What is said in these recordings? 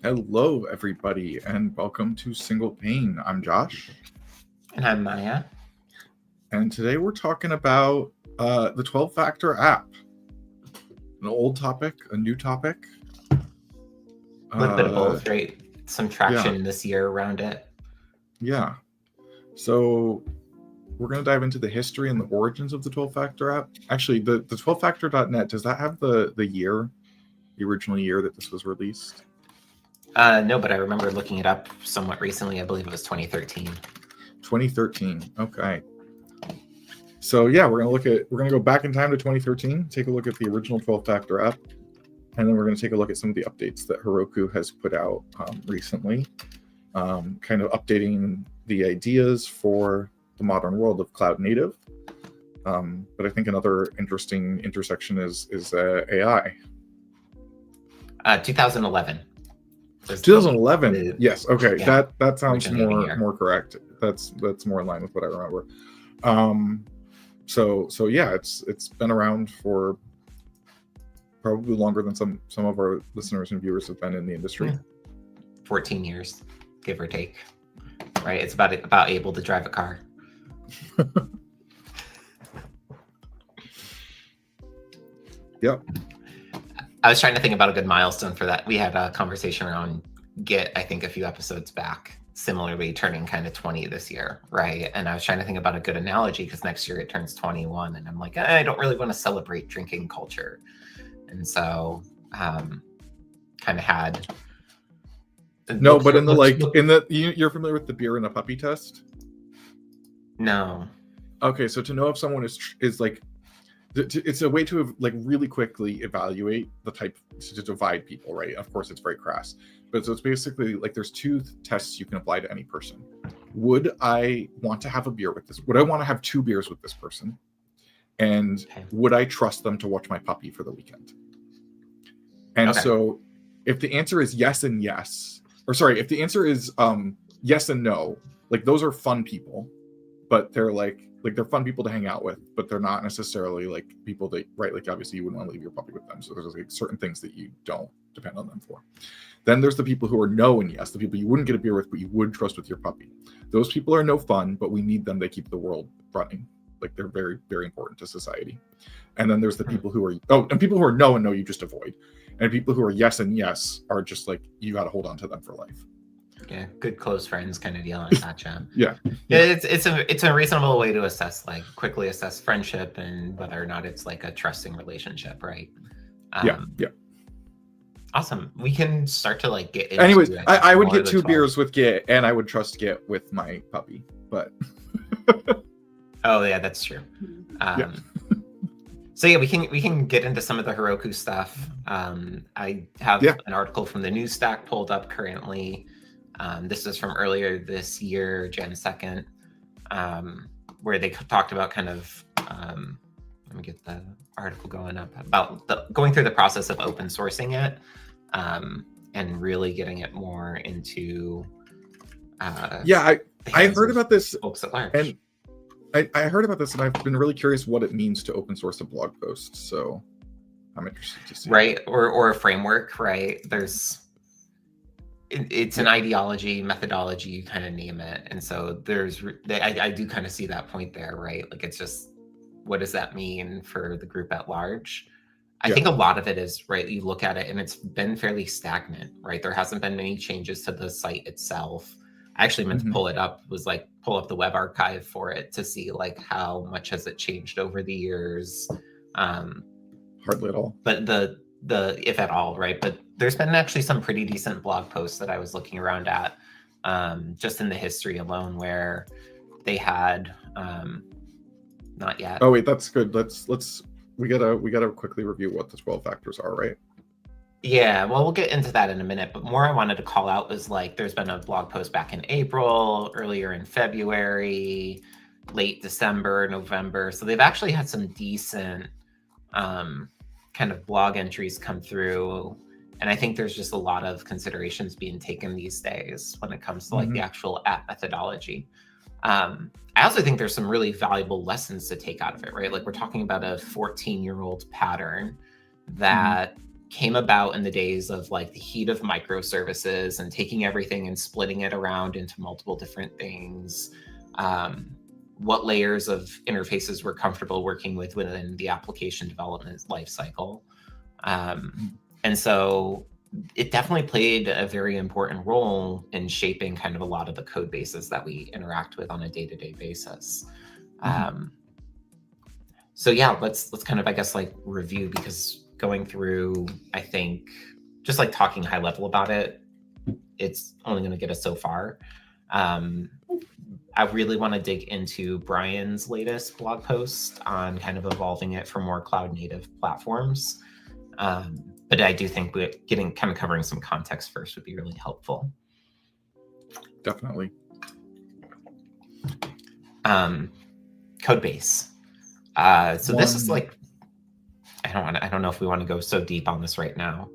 Hello, everybody, and welcome to Single Pane. I'm Josh, And I'm Maya. and today we're talking about the 12 Factor app. An old topic, a new topic. A little bit of both, right? Some traction this year around it. Yeah. So we're going to dive into the history and the origins of the 12 Factor app. Actually, the 12factor.net, does that have the year, the original year that this was released? No, but I remember looking it up somewhat recently. I believe it was 2013. 2013. Okay. So yeah, we're gonna go back in time to 2013, take a look at the original 12 Factor app, and then we're going to take a look at some of the updates that Heroku has put out recently, kind of updating the ideas for the modern world of cloud native. But I think another interesting intersection is AI. 2011. 2011. Yes. Okay. Yeah, that sounds more correct. That's more in line with what I remember. So yeah, it's been around for probably longer than some of our listeners and viewers have been in the industry. 14 years, give or take. Right. It's about able to drive a car. Yep. I was trying to think about a good milestone for that. We had a conversation around Git, I think, a few episodes back, similarly turning kind of 20 this year, right? And I was trying to think about a good analogy because next year it turns 21, and I'm like, I don't really want to celebrate drinking culture. And so kind of had... No, but you're familiar with the beer and the puppy test? No. Okay, so to know if someone is like... It's a way to like really quickly evaluate the type to divide people, right? Of course, it's very crass, but so it's basically like there's two tests you can apply to any person. Would I want to have a beer with this? Would I want to have 2 beers with this person? And would I trust them to watch my puppy for the weekend? And so if the answer is yes and yes, or sorry, if the answer is yes and no, like those are fun people, but they're like they're fun people to hang out with, but they're not necessarily like people that, right? Like obviously you wouldn't want to leave your puppy with them. So there's like certain things that you don't depend on them for. Then there's the people who are no and yes, the people you wouldn't get a beer with, but you would trust with your puppy. Those people are no fun, but we need them. They keep the world running. Like they're very, very important to society. And then there's the people who are, and people who are no and no, you just avoid. And people who are yes and yes are just like, you got to hold on to them for life. Yeah, good close friends kind of deal. I gotcha. Yeah. It's a reasonable way to quickly assess friendship and whether or not it's like a trusting relationship, right? Yeah. Awesome. We can start to like get into... Anyways, I would get 2 beers with Git, and I would trust Git with my puppy, but... Oh yeah, that's true. So yeah, we can get into some of the Heroku stuff. I have an article from the News Stack pulled up currently. This is from earlier this year, Jan 2nd, where they talked about kind of, let me get the article going up, about going through the process of open sourcing it and really getting it more into... I heard about this, folks at large. And I heard about this, and I've been really curious what it means to open source a blog post, so I'm interested to see. Right, or a framework, right? It's an ideology, methodology, you kind of name it. And so I do kind of see that point there, right? Like it's just, what does that mean for the group at large? I think a lot of it is, right, you look at it and it's been fairly stagnant, right? There hasn't been many changes to the site itself. I actually meant to pull up the web archive for it to see like how much has it changed over the years. Hardly at all. But the if at all, right? But there's been actually some pretty decent blog posts that I was looking around at just in the history alone where they had not yet. Oh wait, that's good. We gotta quickly review what the 12 factors are, right? Yeah, well, we'll get into that in a minute, but more I wanted to call out was like there's been a blog post back in April, earlier in February, late December, November. So they've actually had some decent kind of blog entries come through. And I think there's just a lot of considerations being taken these days when it comes to like the actual app methodology. I also think there's some really valuable lessons to take out of it, right? Like we're talking about a 14-year-old pattern that came about in the days of like the heat of microservices and taking everything and splitting it around into multiple different things. What layers of interfaces we're comfortable working with within the application development lifecycle. And so it definitely played a very important role in shaping kind of a lot of the code bases that we interact with on a day-to-day basis. So yeah, let's kind of, I guess, like review, because going through, I think, just like talking high level about it, it's only going to get us so far. I really want to dig into Brian's latest blog post on kind of evolving it for more cloud native platforms. But I do think covering some context first would be really helpful. Definitely. Code base. So this is like, I don't know if we want to go so deep on this right now.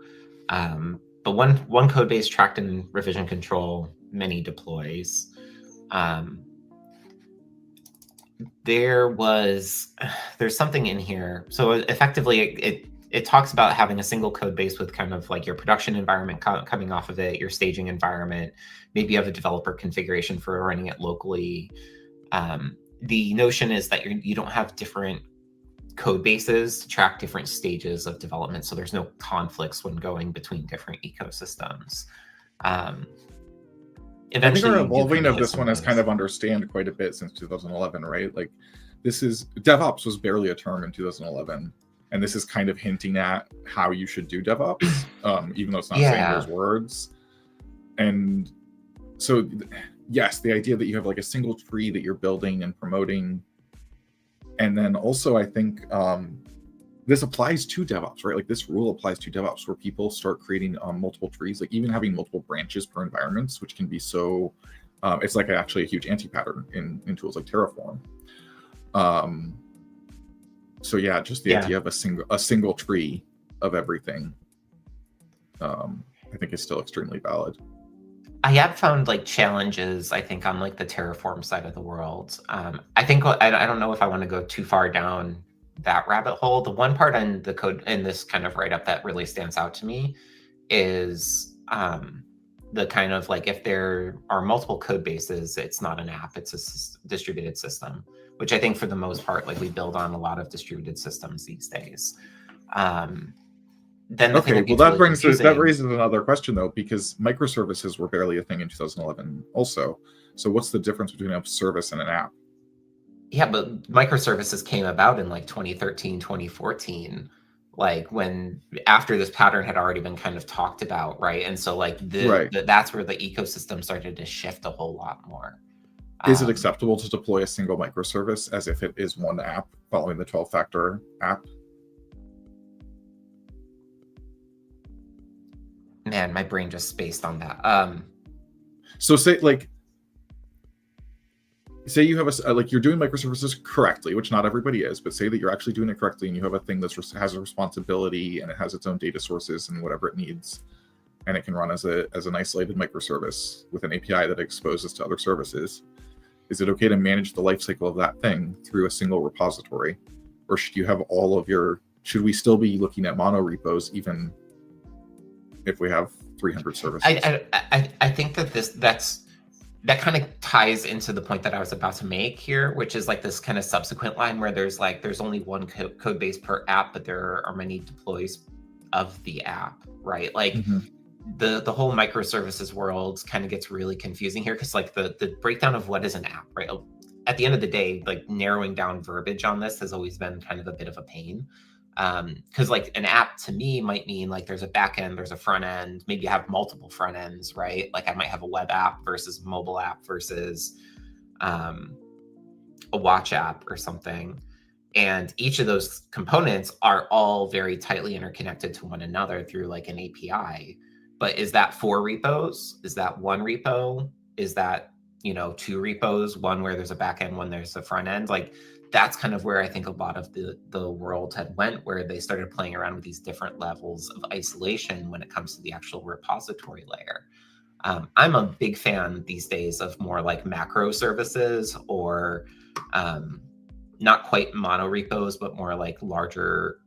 But one code base tracked in revision control, many deploys. There's something in here. So effectively it talks about having a single code base with kind of like your production environment coming off of it, your staging environment. Maybe you have a developer configuration for running it locally. The notion is that you don't have different code bases to track different stages of development, so there's no conflicts when going between different ecosystems. I think our evolving of this one has kind of understand quite a bit since 2011, right? Like, DevOps was barely a term in 2011, and this is kind of hinting at how you should do DevOps, even though it's not saying those words. And so, yes, the idea that you have like a single tree that you're building and promoting. And then also, I think this applies to DevOps, right? Like this rule applies to DevOps, where people start creating multiple trees, like even having multiple branches per environments, which can be so, it's like actually a huge anti-pattern in tools like Terraform. So yeah, just the idea of a single tree of everything, I think is still extremely valid. I have found like challenges, I think, on like the Terraform side of the world. I think I don't know if I want to go too far down that rabbit hole. The one part in the code in this kind of write-up that really stands out to me is the kind of like, if there are multiple code bases, it's not an app, it's a distributed system, which I think for the most part, like we build on a lot of distributed systems these days. Then okay, well that raises another question though, because microservices were barely a thing in 2011 also. So what's the difference between a service and an app? Yeah, but microservices came about in like 2013, 2014, like when after this pattern had already been kind of talked about, right? And so like that's where the ecosystem started to shift a whole lot more. Is it acceptable to deploy a single microservice as if it is one app following the 12-factor app? Man, my brain just spaced on that. So say you have like you're doing microservices correctly, which not everybody is, but say that you're actually doing it correctly and you have a thing that has a responsibility and it has its own data sources and whatever it needs, and it can run as an isolated microservice with an API that exposes to other services. Is it okay to manage the lifecycle of that thing through a single repository? Or should you have should we still be looking at mono repos even if we have 300 services? I think that kind of ties into the point that I was about to make here, which is like this kind of subsequent line where there's only one code base per app, but there are many deploys of the app, right? Like the whole microservices world kind of gets really confusing here, because like the breakdown of what is an app, right? At the end of the day, like narrowing down verbiage on this has always been kind of a bit of a pain. Because like an app to me might mean like there's a back end, there's a front end, maybe you have multiple front ends, right? Like I might have a web app versus mobile app versus a watch app or something. And each of those components are all very tightly interconnected to one another through like an API. But is that 4 repos? Is that 1 repo? Is that, 2 repos, one where there's a back end, one there's a front end? Like that's kind of where I think a lot of the world had went, where they started playing around with these different levels of isolation when it comes to the actual repository layer. I'm a big fan these days of more like macro services, or not quite mono repos, but more like larger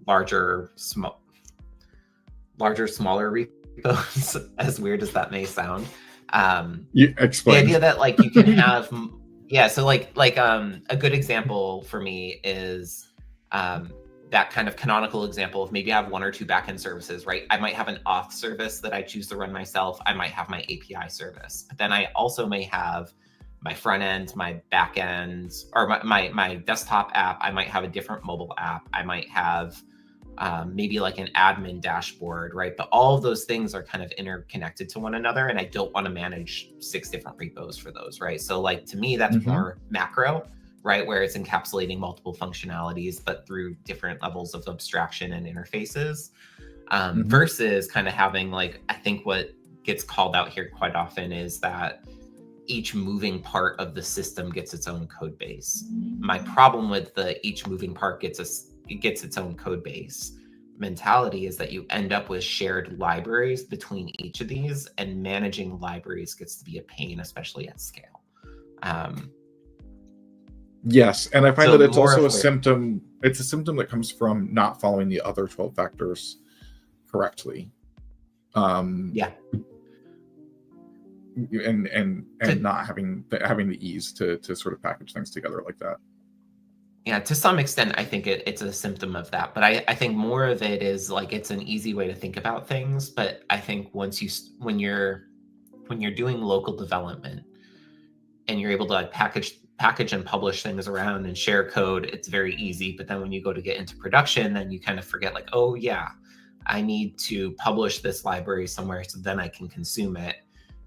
larger, smaller repos, as weird as that may sound. You The explain. idea that like you can have, yeah. So like a good example for me is that kind of canonical example of maybe I have one or two backend services, right? I might have an auth service that I choose to run myself. I might have my API service, but then I also may have my front end, my back end, or my desktop app. I might have a different mobile app. I might have maybe like an admin dashboard, right? But all of those things are kind of interconnected to one another, and I don't want to manage 6 different repos for those, right? So like to me, that's more macro, right? Where it's encapsulating multiple functionalities, but through different levels of abstraction and interfaces, versus kind of having like, I think what gets called out here quite often is that each moving part of the system gets its own code base. My problem with the each moving part gets its own code base mentality is that you end up with shared libraries between each of these, and managing libraries gets to be a pain, especially at scale. Yes, and I find So that it's more also of a where- symptom. It's a symptom that comes from not following the other 12 factors correctly. Yeah. And not having the ease to sort of package things together like that. Yeah, to some extent, I think it's a symptom of that. But I think more of it is like it's an easy way to think about things. But I think when you're doing local development and you're able to like package and publish things around and share code, it's very easy. But then when you go to get into production, then you kind of forget like, oh yeah, I need to publish this library somewhere so then I can consume it.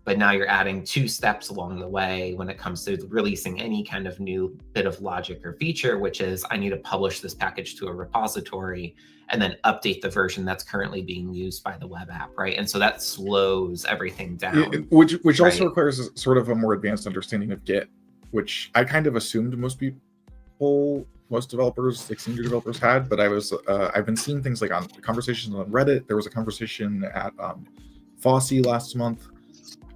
But now you're adding 2 steps along the way when it comes to releasing any kind of new bit of logic or feature, which is I need to publish this package to a repository and then update the version that's currently being used by the web app, right? And so that slows everything down. Which right? also requires sort of a more advanced understanding of Git, which I kind of assumed most developers, like senior developers, had. But I've been seeing things like on conversations on Reddit. There was a conversation at FOSSi last month.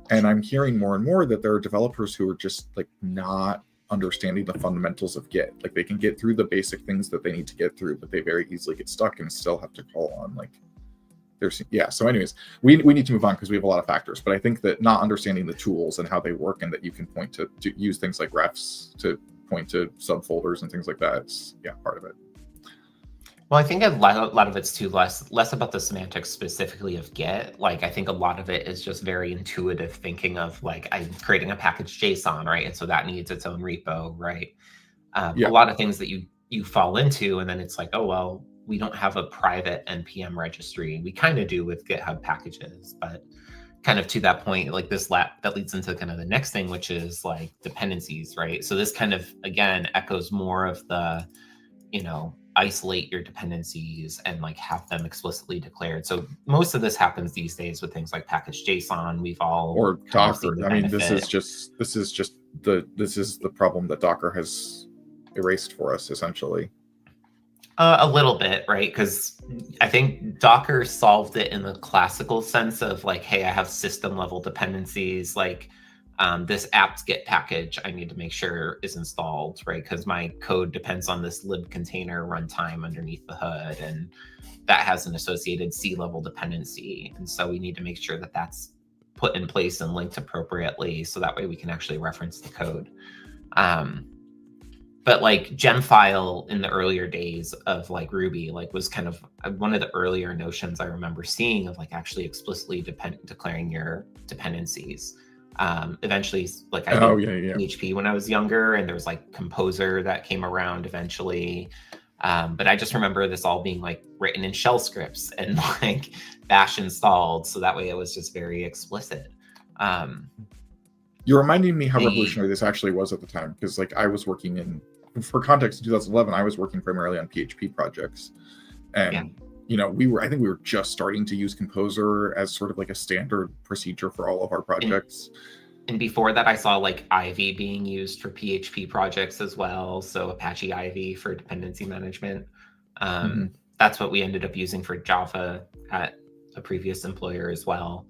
And I'm hearing more and more that there are developers who are just like not understanding the fundamentals of Git. Like they can get through the basic things that they need to get through, but they very easily get stuck and still have to call on like there's So anyways, we need to move on because we have a lot of factors. But I think that not understanding the tools and how they work, and that you can point to use things like refs to point to subfolders and things like that, it's part of it. Well, I think a lot of it's too less about the semantics specifically of Git. Like, I think a lot of it is just very intuitive thinking of like, I'm creating a package JSON, right? And so that needs its own repo, right? A lot of things that you fall into, and then it's like, oh, well, we don't have a private NPM registry. We kind of do with GitHub packages, but kind of to that point, like that leads into kind of the next thing, which is like dependencies, right? So this kind of, again, echoes more of the, isolate your dependencies and like have them explicitly declared. So most of this happens these days with things like package JSON. We've all or Docker. I mean, this is the problem that Docker has erased for us, essentially. A little bit, right? Because I think Docker solved it in the classical sense of like, hey, I have system level dependencies, like this apt-get package I need to make sure is installed, right? Because my code depends on this lib container runtime underneath the hood, and that has an associated C-level dependency. And so we need to make sure that that's put in place and linked appropriately, so that way we can actually reference the code. But like Gemfile in the earlier days of like Ruby, like was kind of one of the earlier notions I remember seeing of like actually explicitly declaring your dependencies. Eventually, like I did PHP when I was younger, and there was like Composer that came around eventually. But I just remember this all being like written in shell scripts and like bash installed, so that way it was just very explicit. You're reminding me how revolutionary this actually was at the time, because like I was working for context, in 2011, I was working primarily on PHP projects, and I think we were just starting to use Composer as sort of like a standard procedure for all of our projects. And before that, I saw like Ivy being used for PHP projects as well. So Apache Ivy for dependency management. That's what we ended up using for Java at a previous employer as well.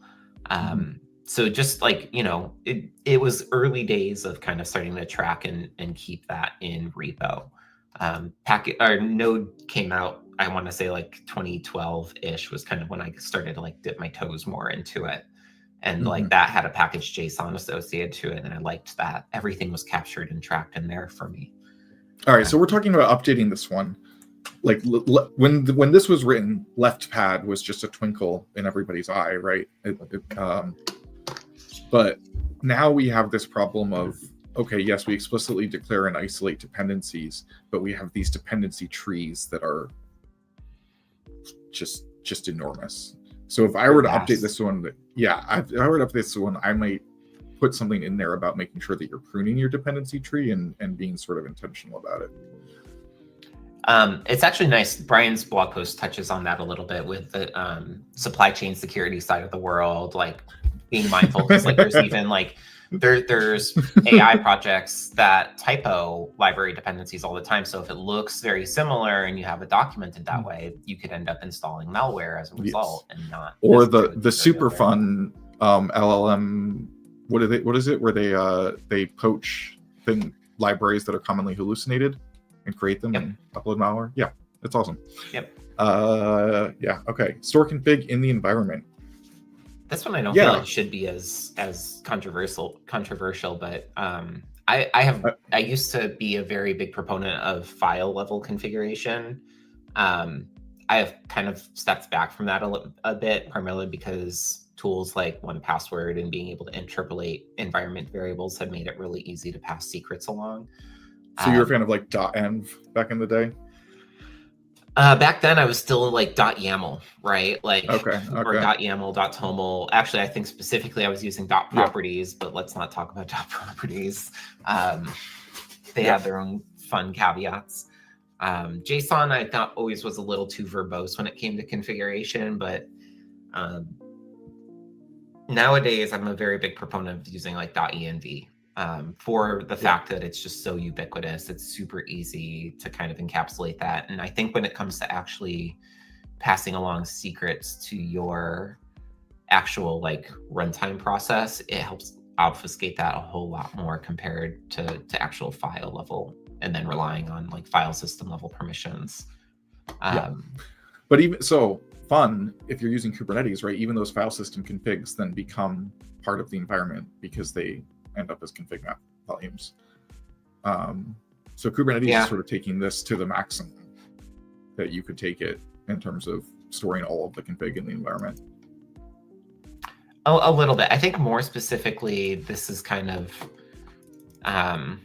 So just like, it was early days of kind of starting to track and keep that in repo. Node came out I want to say like 2012-ish was kind of when I started to like dip my toes more into it. And like that had a package JSON associated to it. And I liked that everything was captured and tracked in there for me. All right. So we're talking about updating this one. Like when this was written, left pad was just a twinkle in everybody's eye, right? But now we have this problem of, okay, yes, we explicitly declare and isolate dependencies, but we have these dependency trees that are just enormous. So if I were to update this one, if I were to update this one, I might put something in there about making sure that you're pruning your dependency tree and being sort of intentional about it. It's actually nice. Brian's blog post touches on that a little bit with the supply chain security side of the world, like being mindful. Because like there's even like there's AI projects that typo library dependencies all the time. So if it looks very similar and you have it documented that way, you could end up installing malware as a result and not. Or the super fun LLM. What is it? Where they poach libraries that are commonly hallucinated and create them and upload malware. Yeah, that's awesome. Yep. Yeah. Okay. Store config in the environment. This one I don't feel like should be as controversial, but I used to be a very big proponent of file level configuration. I have kind of stepped back from that a bit, primarily because tools like 1Password and being able to interpolate environment variables have made it really easy to pass secrets along. So you're a fan of like .env back in the day? Back then I was still like .yaml, right? Like okay. Or .yaml, .toml. Actually, I think specifically I was using .properties, but let's not talk about .properties. They have their own fun caveats. JSON I thought always was a little too verbose when it came to configuration, but nowadays I'm a very big proponent of using like .env. For the fact that it's just so ubiquitous, it's super easy to kind of encapsulate that. And I think when it comes to actually passing along secrets to your actual like runtime process, it helps obfuscate that a whole lot more compared to actual file level and then relying on like file system level permissions. But even so, fun if you're using Kubernetes, right? Even those file system configs then become part of the environment because they end up as config map volumes. So Kubernetes is sort of taking this to the maximum that you could take it in terms of storing all of the config in the environment. A little bit. I think more specifically, this is kind of, I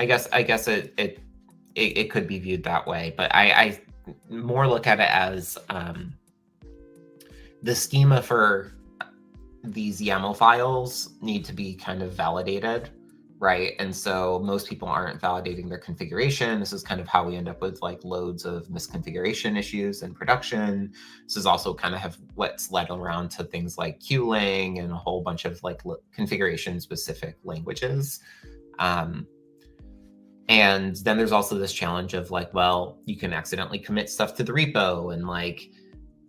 guess it could be viewed that way, but I more look at it as the schema for these YAML files need to be kind of validated, right? And so most people aren't validating their configuration. This is kind of how we end up with like loads of misconfiguration issues in production. This is also kind of what's led around to things like QLang and a whole bunch of like configuration specific languages. And then there's also this challenge of like, well, you can accidentally commit stuff to the repo and like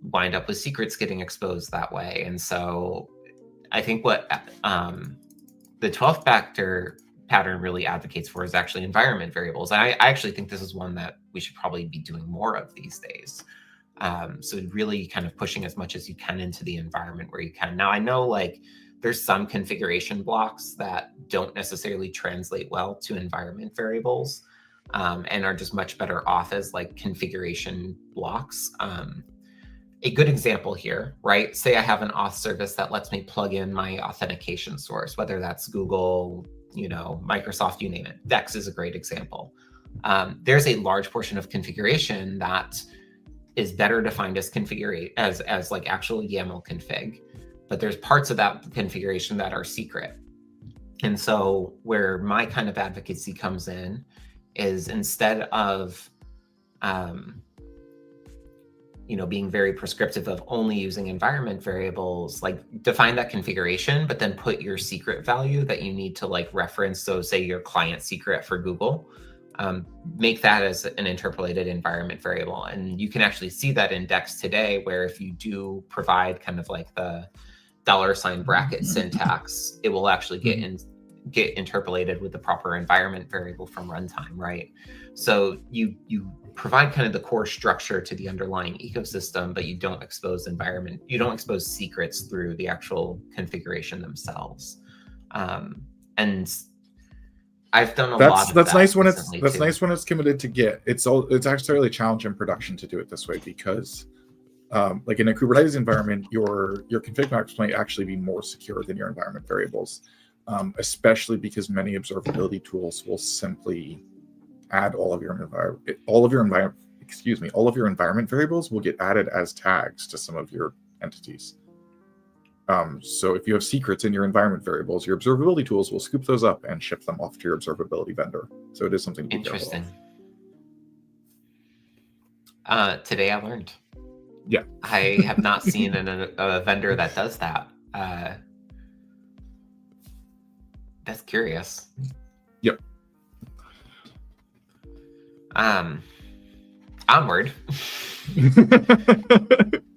wind up with secrets getting exposed that way. And so I think what the 12th factor pattern really advocates for is actually environment variables. And I actually think this is one that we should probably be doing more of these days. So really kind of pushing as much as you can into the environment where you can. Now I know like there's some configuration blocks that don't necessarily translate well to environment variables and are just much better off as like configuration blocks. A good example here, right? Say I have an auth service that lets me plug in my authentication source, whether that's Google, Microsoft, you name it. Dex is a great example. There's a large portion of configuration that is better defined as as like actual YAML config, but there's parts of that configuration that are secret. And so where my kind of advocacy comes in is instead of being very prescriptive of only using environment variables, like define that configuration, but then put your secret value that you need to like reference. So say your client secret for Google, make that as an interpolated environment variable. And you can actually see that in Dex today, where if you do provide kind of like the $ bracket syntax, it will actually get get interpolated with the proper environment variable from runtime, right? So you provide kind of the core structure to the underlying ecosystem, but you don't expose secrets through the actual configuration themselves. And I've done a lot of that's that nice when recently, it's too. nice when it's committed to Git. It's actually really a challenge in production to do it this way because like in a Kubernetes environment, your config maps might actually be more secure than your environment variables, especially because many observability tools will simply add all of your environment variables will get added as tags to some of your entities. So if you have secrets in your environment variables, your observability tools will scoop those up and ship them off to your observability vendor. So it is something to be Interesting. careful of. Today I learned. Yeah. I have not seen a vendor that does that. That's curious. Yep. Onward.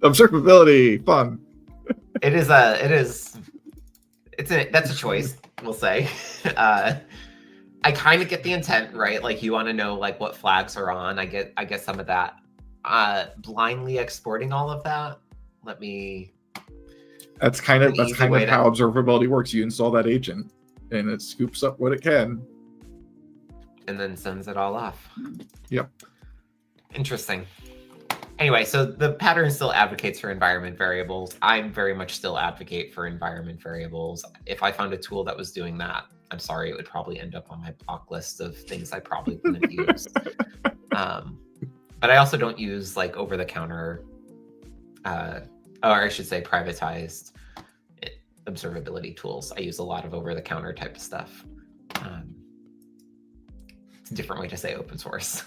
Observability, fun. That's a choice, we'll say. I kind of get the intent, right? Like you want to know like what flags are on. I get some of that. Blindly exporting all of that. That's kind of how observability works. You install that agent and it scoops up what it can. And then sends it all off. Yep. Interesting. Anyway, so the pattern still advocates for environment variables. I'm very much still advocate for environment variables. If I found a tool that was doing that, I'm sorry, it would probably end up on my block list of things I probably wouldn't use. But I also don't use like over-the-counter, or I should say privatized observability tools. I use a lot of over-the-counter type of stuff. It's a different way to say open source.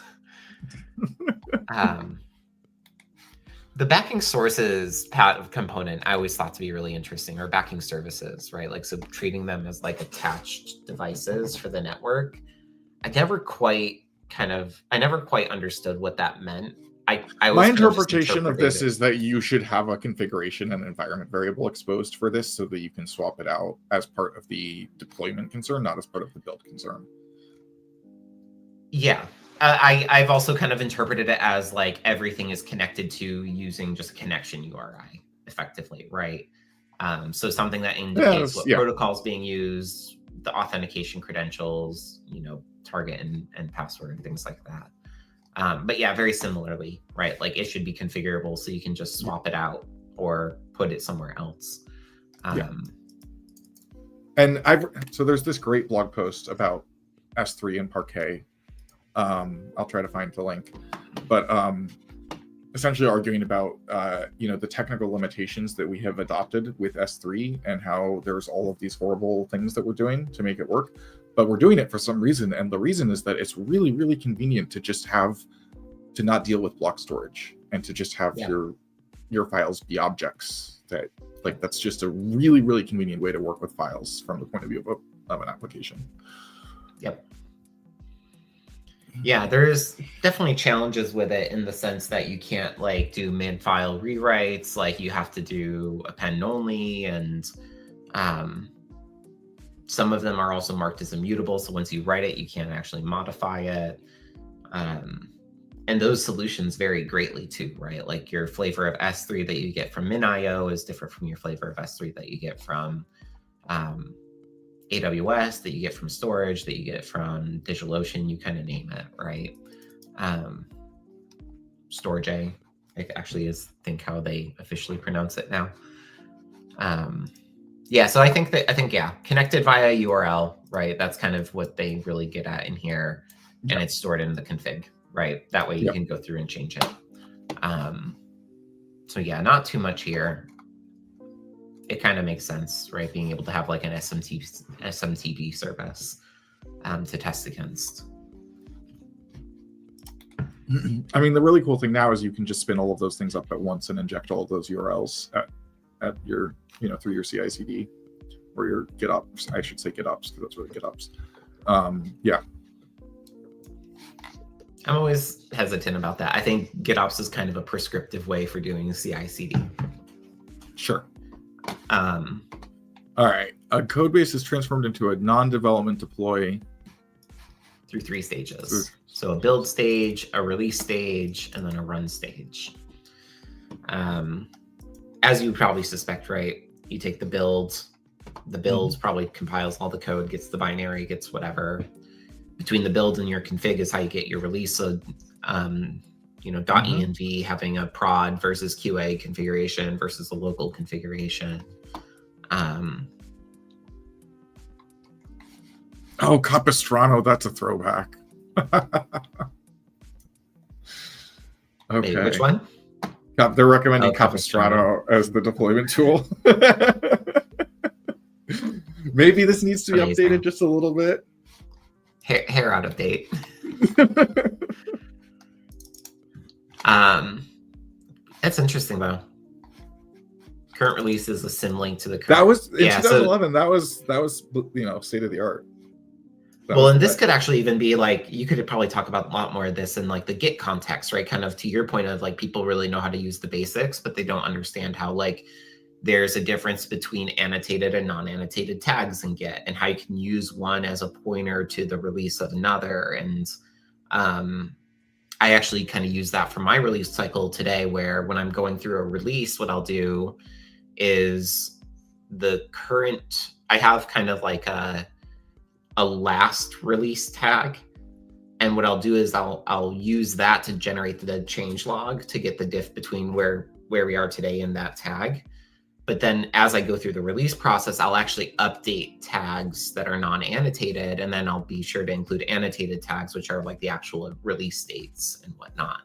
The backing sources component I always thought to be really interesting, or backing services, right? Like, so treating them as like attached devices for the network. I never quite understood what that meant. My interpretation of this is that you should have a configuration and environment variable exposed for this so that you can swap it out as part of the deployment concern, not as part of the build concern. Yeah. I've also kind of interpreted it as like everything is connected to using just a connection URI effectively, right? So something that indicates what protocol's being used, the authentication credentials, target and password and things like that. But yeah, very similarly, right? Like it should be configurable so you can just swap it out or put it somewhere else. And so there's this great blog post about S3 and Parquet. I'll try to find the link, but essentially arguing about the technical limitations that we have adopted with S3 and how there's all of these horrible things that we're doing to make it work, but we're doing it for some reason, and the reason is that it's really, really convenient to not deal with block storage and to just have your files be objects. That's just a really, really convenient way to work with files from the point of view of an application. Yep. Yeah, there's definitely challenges with it in the sense that you can't like do min-file rewrites, like you have to do append only, and some of them are also marked as immutable, so once you write it, you can't actually modify it. And those solutions vary greatly too, right? Like your flavor of S3 that you get from MinIO is different from your flavor of S3 that you get from AWS, that you get from storage, that you get from DigitalOcean, you kind of name it, right? Storj, actually is, I think, how they officially pronounce it now. So I think connected via URL, right? That's kind of what they really get at in here, and it's stored in the config, right? That way you can go through and change it. So yeah, not too much here. It kind of makes sense, right? Being able to have like an SMTP service to test against. I mean, the really cool thing now is you can just spin all of those things up at once and inject all of those URLs at your, through your CI/CD or your GitOps. I should say GitOps because that's really GitOps. I'm always hesitant about that. I think GitOps is kind of a prescriptive way for doing CI/CD. Sure. All right. A code base is transformed into a non-development deploy through 3 stages. So a build stage, a release stage, and then a run stage. As you probably suspect, right? You take the build. The build probably compiles all the code, gets the binary, gets whatever. Between the build and your config is how you get your release. So, .env having a prod versus QA configuration versus a local configuration. Oh, Capistrano, that's a throwback. Okay. Which one? They're recommending Capistrano as the deployment tool. Maybe this needs to be updated just a little bit. Hair out of date. That's interesting though. Current release is a symlink to the current. That was in 2011. That was state of the art. And this could actually even be like, you could probably talk about a lot more of this in like the Git context, right? Kind of to your point of like, people really know how to use the basics, but they don't understand how like there's a difference between annotated and non-annotated tags in Git, and how you can use one as a pointer to the release of another. And I actually kind of use that for my release cycle today, where when I'm going through a release, what I'll do is I have kind of like a last release tag. And what I'll do is I'll use that to generate the change log to get the diff between where we are today in that tag. But then as I go through the release process, I'll actually update tags that are non-annotated, and then I'll be sure to include annotated tags, which are like the actual release dates and whatnot.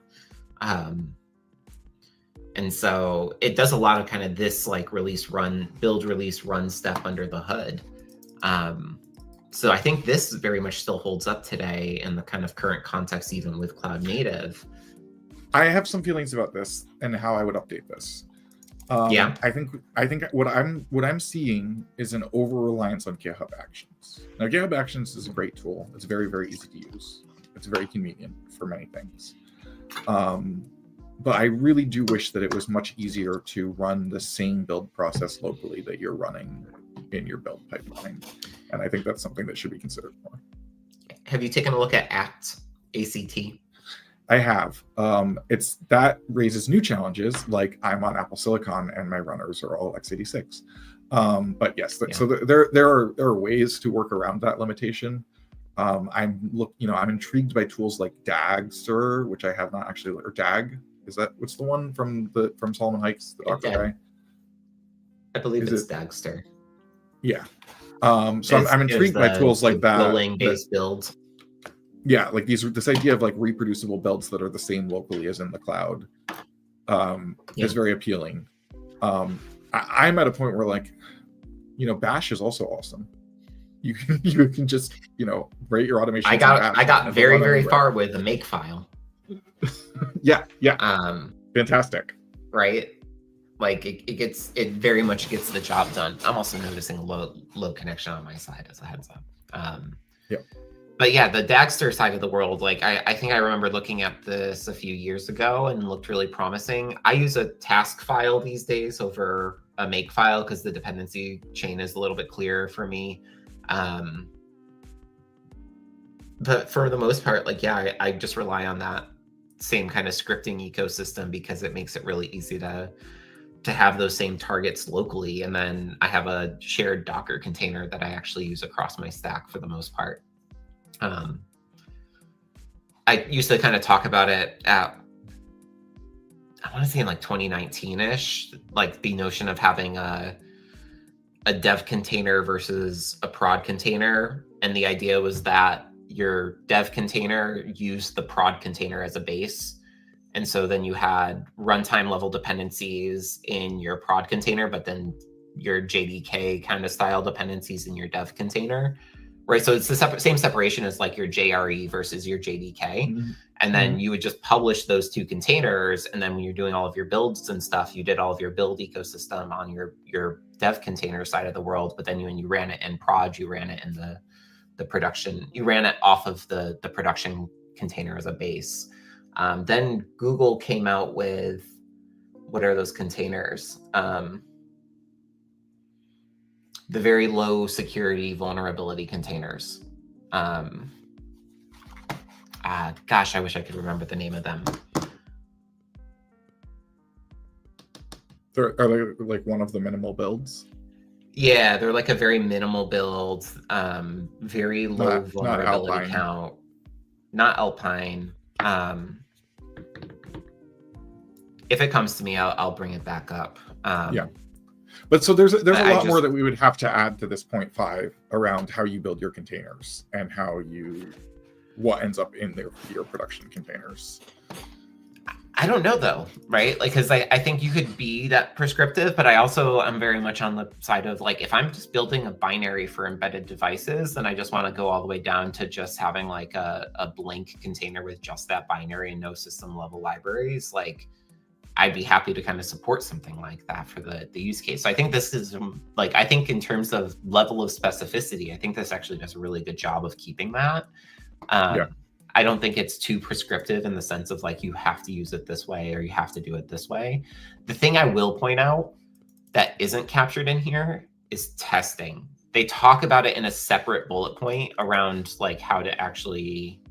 And so it does a lot of kind of this like build, release, run step under the hood. So I think this very much still holds up today in the kind of current context, even with cloud native. I have some feelings about this and how I would update this. I think what I'm seeing is an over reliance on GitHub Actions. Now, GitHub Actions is a great tool. It's very, very easy to use. It's very convenient for many things. But I really do wish that it was much easier to run the same build process locally that you're running in your build pipeline. And I think that's something that should be considered more. Have you taken a look at ACT? I have. That raises new challenges, like I'm on Apple Silicon and my runners are all x86. But yes, so there are ways to work around that limitation. I'm intrigued by tools like Dagster, which I have not actually, or Dag. What's the one from Solomon Hykes, the Docker guy? I believe it's Dagster. Yeah. So I'm intrigued by tools like that. Golang-based builds. Yeah, like this idea of like reproducible builds that are the same locally as in the cloud is very appealing. I'm at a point where like, Bash is also awesome. You can just write your automation. I got very, very far with the Makefile. Yeah. Fantastic. Right. Like it very much gets the job done. I'm also noticing low connection on my side as a heads up. But yeah, the Dagster side of the world, like I think I remember looking at this a few years ago and looked really promising. I use a task file these days over a Makefile because the dependency chain is a little bit clearer for me. But for the most part, like, I just rely on that same kind of scripting ecosystem because it makes it really easy to have those same targets locally. And then I have a shared Docker container that I actually use across my stack for the most part. I used to kind of talk about it at, I want to say in like 2019-ish, like the notion of having a dev container versus a prod container. And the idea was that your dev container used the prod container as a base. And so then you had runtime level dependencies in your prod container, but then your JDK kind of style dependencies in your dev container. Right, so it's the same separation as like your JRE versus your JDK. Mm-hmm. And then you would just publish those two containers. And then when you're doing all of your builds and stuff, you did all of your build ecosystem on your dev container side of the world. But then when you ran it in prod, you ran it in the production. You ran it off of the production container as a base. Then Google came out with, what are those containers? the very low security vulnerability containers. Gosh, I wish I could remember the name of them. Are they like one of the minimal builds? Yeah, they're like a very minimal build, very low vulnerability count. Not Alpine. If it comes to me, I'll bring it back up. Yeah. But so there's a lot more that we would have to add to this 0.5 around how you build your containers and what ends up in your production containers. I don't know though, right? Like, because I think you could be that prescriptive, but I also am very much on the side of like, if I'm just building a binary for embedded devices, then I just want to go all the way down to just having like a blank container with just that binary and no system level libraries. Like, I'd be happy to kind of support something like that for the use case. So I think this is like, I think in terms of level of specificity, I think this actually does a really good job of keeping that. Yeah. I don't think it's too prescriptive in the sense of like, you have to use it this way or you have to do it this way. The thing I will point out that isn't captured in here is testing. They talk about it in a separate bullet point around like how to actually,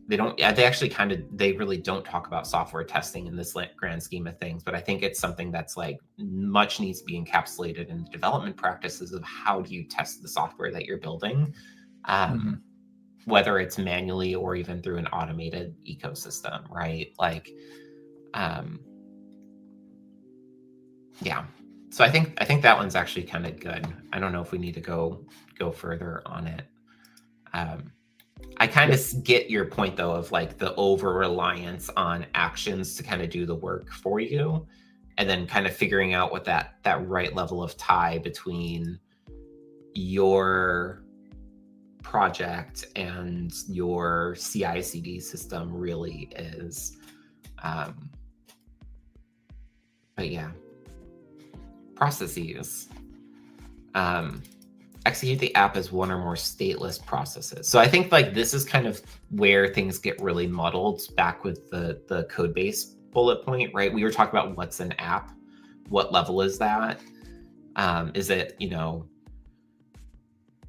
they really don't talk about software testing in this grand scheme of things, but I think it's something that's like much needs to be encapsulated in the development practices of how do you test the software that you're building. Whether it's manually or even through an automated ecosystem, right? Like, yeah. So I think that one's actually kind of good. I don't know if we need to go further on it. I kind of get your point though of like the over reliance on actions to kind of do the work for you, and then kind of figuring out what that right level of tie between your project and your CI/CD system really is. But yeah, processes. Execute the app as one or more stateless processes. So I think like this is kind of where things get really muddled back with the code base bullet point, right? We were talking about what's an app, what level is that? Is it,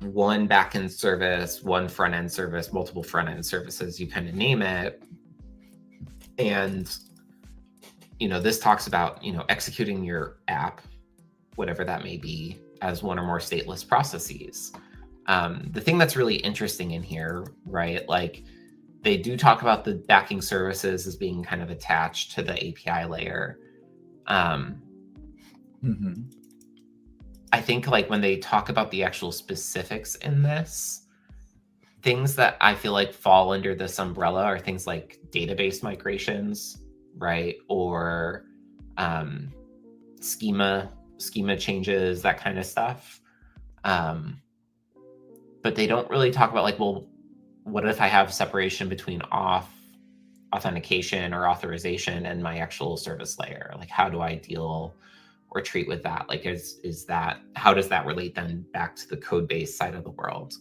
one backend service, one front end service, multiple front end services, you kind of name it. And, this talks about, executing your app, whatever that may be, as one or more stateless processes. The thing that's really interesting in here, right? Like they do talk about the backing services as being kind of attached to the API layer. I think like when they talk about the actual specifics in this, things that I feel like fall under this umbrella are things like database migrations, right? Or schema changes, that kind of stuff. But they don't really talk about like, well, what if I have separation between authentication or authorization and my actual service layer? Like, how do I deal or treat with that? Like, how does that relate then back to the code base side of the world?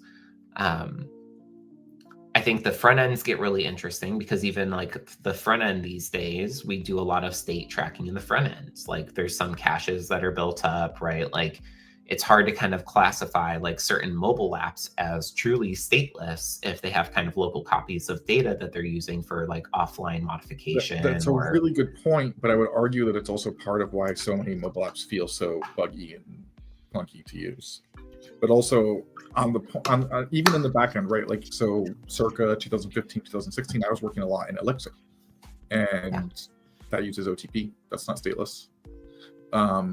I think the front ends get really interesting because even like the front end these days, we do a lot of state tracking in the front ends. Like there's some caches that are built up, right? Like it's hard to kind of classify like certain mobile apps as truly stateless if they have kind of local copies of data that they're using for like offline modification. That's a really good point, but I would argue that it's also part of why so many mobile apps feel so buggy and clunky to use. But also even in the back end, right? Like so, circa 2015, 2016, I was working a lot in Elixir, and that uses OTP. That's not stateless.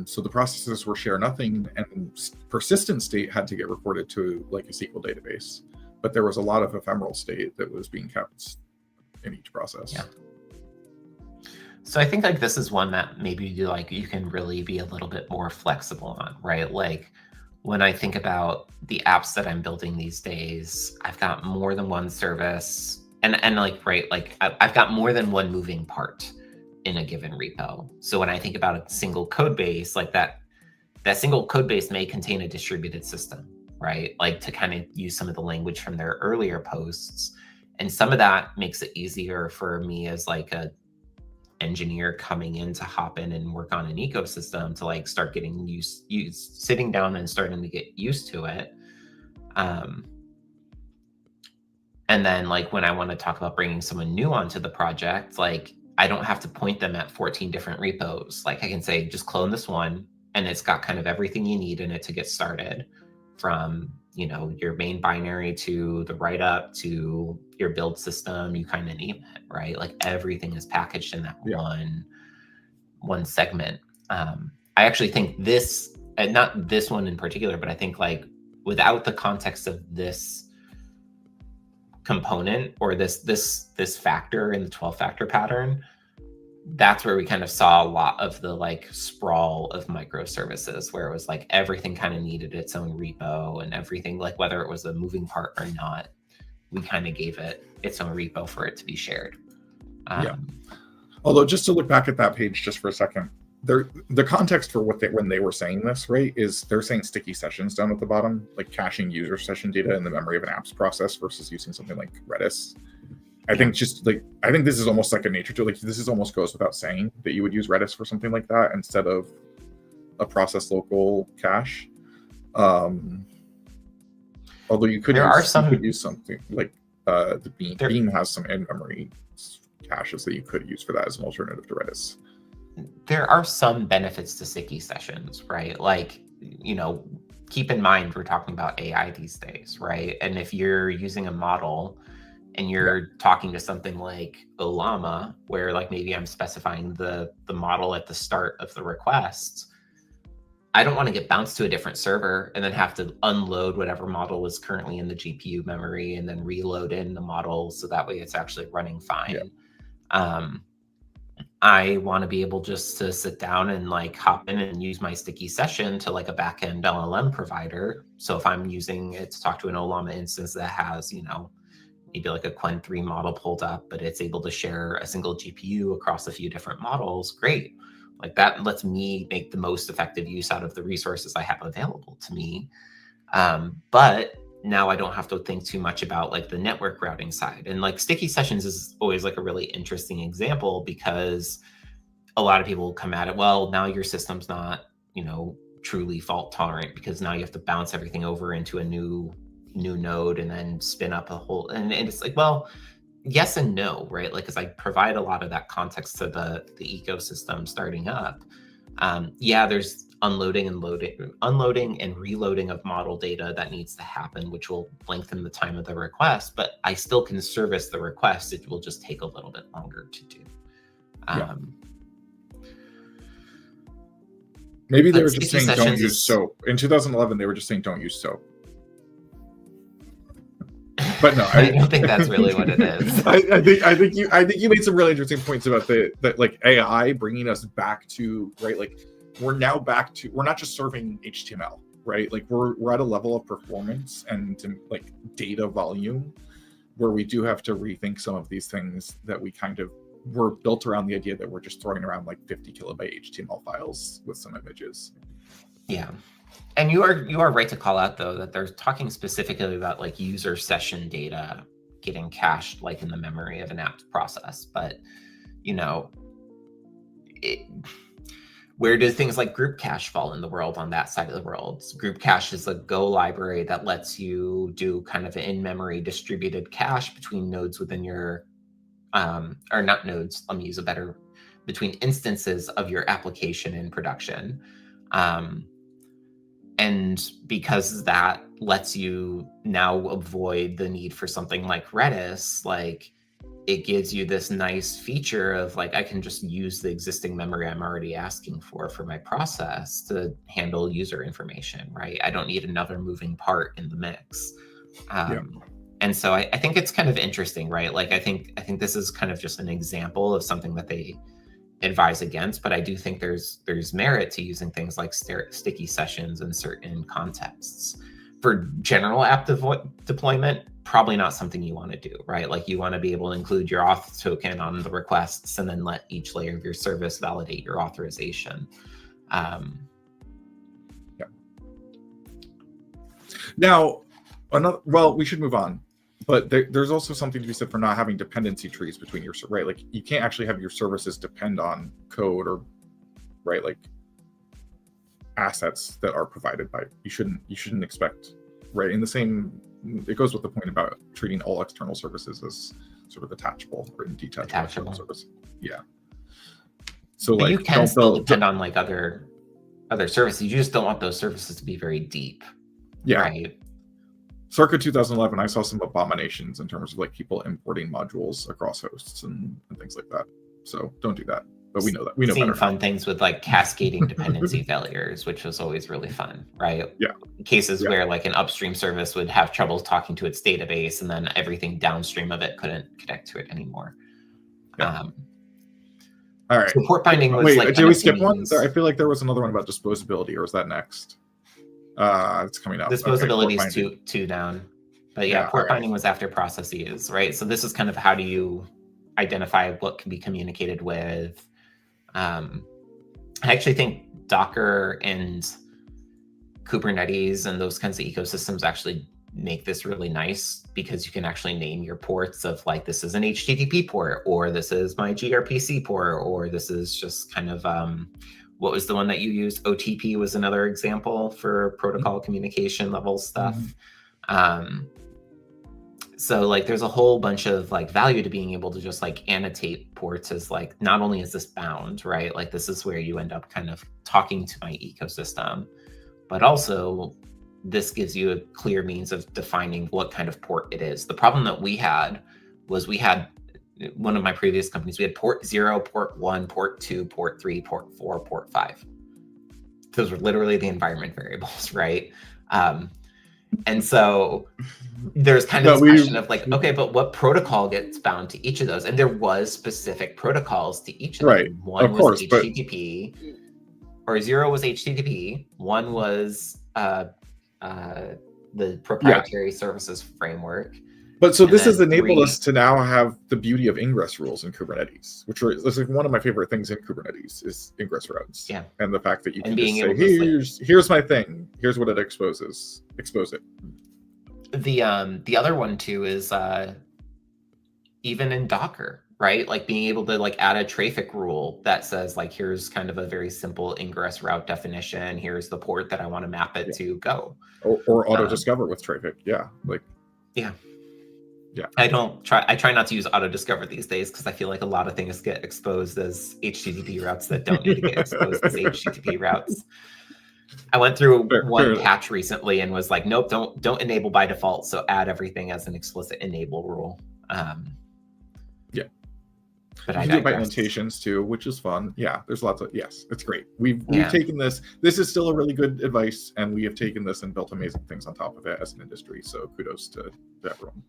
So the processes were share nothing, and persistent state had to get recorded to like a SQL database. But there was a lot of ephemeral state that was being kept in each process. Yeah. So I think like this is one that maybe you can really be a little bit more flexible on, right? Like when I think about the apps that I'm building these days, I've got more than one service, and like right, like I've got more than one moving part in a given repo. So when I think about a single code base, like that single code base may contain a distributed system, right? Like to kind of use some of the language from their earlier posts. And some of that makes it easier for me as like an engineer coming in to hop in and work on an ecosystem to like start getting used sitting down and starting to get used to it. And then like when I want to talk about bringing someone new onto the project, like I don't have to point them at 14 different repos. Like I can say, just clone this one and it's got kind of everything you need in it to get started, from, you know, your main binary to the write-up to your build system, you kind of name it, right? Like everything is packaged in that one segment. I actually think this, and not this one in particular, but I think like without the context of this component or this factor in the 12-factor pattern, that's where we kind of saw a lot of the like sprawl of microservices, where it was like everything kind of needed its own repo, and everything, like whether it was a moving part or not, we kind of gave it its own repo for it to be shared. Although, just to look back at that page just for a second, the context for when they were saying this, right, is they're saying sticky sessions down at the bottom, like caching user session data in the memory of an apps process versus using something like Redis. I think just like, I think this is almost like a nature to, like, this is almost goes without saying that you would use Redis for something like that instead of a process local cache. Although you could use something like the Beam. Beam has some in-memory caches that you could use for that as an alternative to Redis. There are some benefits to sticky sessions, right? Like, you know, keep in mind, we're talking about AI these days, right? And if you're using a model and you're talking to something like Ollama, where like maybe I'm specifying the model at the start of the request, I don't want to get bounced to a different server and then have to unload whatever model is currently in the GPU memory and then reload in the model so that way it's actually running fine. I want to be able just to sit down and like hop in and use my sticky session to like a backend LLM provider. So if I'm using it to talk to an Ollama instance that has, you know, maybe like a Qwen 3 model pulled up, but it's able to share a single GPU across a few different models, great. Like that lets me make the most effective use out of the resources I have available to me. But now I don't have to think too much about like the network routing side. And like sticky sessions is always like a really interesting example, because a lot of people come at it, well, now your system's not, you know, truly fault tolerant because now you have to bounce everything over into a new node and then spin up a whole, and it's like, well, yes and no, right? Like, because I provide a lot of that context to the ecosystem starting up. There's unloading and reloading of model data that needs to happen, which will lengthen the time of the request, but I still can service the request. It will just take a little bit longer to do. Maybe they were just saying don't use SOAP. In 2011, they were just saying don't use SOAP. But no, I don't think that's really what it is. I think you made some really interesting points about that like AI bringing us back to, right, like we're now back to, we're not just serving HTML, right? Like we're at a level of performance and like data volume where we do have to rethink some of these things that we kind of were built around the idea that we're just throwing around like 50 kilobyte HTML files with some images. Yeah. And you are right to call out though that they're talking specifically about like user session data getting cached like in the memory of an app process. But you know, where do things like group cache fall in the world on that side of the world? Group cache is a Go library that lets you do kind of an in-memory distributed cache between nodes within your, or not nodes, let me use a better, between instances of your application in production. And because that lets you now avoid the need for something like Redis, like it gives you this nice feature of like, I can just use the existing memory I'm already asking for my process to handle user information, right? I don't need another moving part in the mix. And so I think it's kind of interesting, right? Like, I think this is kind of just an example of something that they advise against, but I do think there's merit to using things like sticky sessions in certain contexts. For general app deployment, probably not something you want to do, right? Like you want to be able to include your auth token on the requests and then let each layer of your service validate your authorization. Now, we should move on. but there's also something to be said for not having dependency trees between your, right? Like you can't actually have your services depend on code or, right, like assets that are provided by, you shouldn't expect, right? In the same, it goes with the point about treating all external services as sort of attachable or detachable service. Yeah. So but like you can still depend on like other services. You just don't want those services to be very deep. Yeah. Right. Circa 2011, I saw some abominations in terms of like people importing modules across hosts and things like that. So don't do that. But we know that. We know better. Fun things with like cascading dependency failures, which was always really fun, right? Yeah. Cases where like an upstream service would have trouble talking to its database, and then everything downstream of it couldn't connect to it anymore. Yeah. All right. So port binding was like. Did we skip one? I feel like there was another one about disposability, or is that next? It's coming up. Disposability is two down, but yeah, port binding was after processes, right? So this is kind of how do you identify what can be communicated with. I actually think Docker and Kubernetes and those kinds of ecosystems actually make this really nice, because you can actually name your ports of like, this is an HTTP port, or this is my gRPC port, or this is just kind of, what was the one that you used? OTP was another example for protocol communication level stuff. So like there's a whole bunch of like value to being able to just like annotate ports as like, not only is this bound, right? Like this is where you end up kind of talking to my ecosystem, but also this gives you a clear means of defining what kind of port it is. The problem that we had was one of my previous companies, we had port 0, port 1, port 2, port 3, port 4, port 5. Those were literally the environment variables, right? And so there's kind of this question of like, okay, but what protocol gets bound to each of those? And there was specific protocols to each of them. One was HTTP, or 0 was HTTP. 1 was the proprietary services framework. But so this has enabled us to now have the beauty of ingress rules in Kubernetes, which is like one of my favorite things in Kubernetes is ingress routes. Yeah. And the fact that you can just say, here's my thing. Here's what it exposes. Expose it. The other one too is even in Docker, right? Like being able to like add a Traefik rule that says like, here's kind of a very simple ingress route definition. Here's the port that I want to map it to go. Or auto discover with Traefik. Yeah. Yeah. I try not to use auto discover these days, because I feel like a lot of things get exposed as HTTP routes that don't need to get exposed as HTTP routes. I went through one patch recently and was like, nope, don't enable by default. So add everything as an explicit enable rule. Yeah. But you I can do it by annotations too, which is fun. Yeah, there's lots of, yes, it's great. We've taken this is still a really good advice, and we have taken this and built amazing things on top of it as an industry. So kudos to everyone.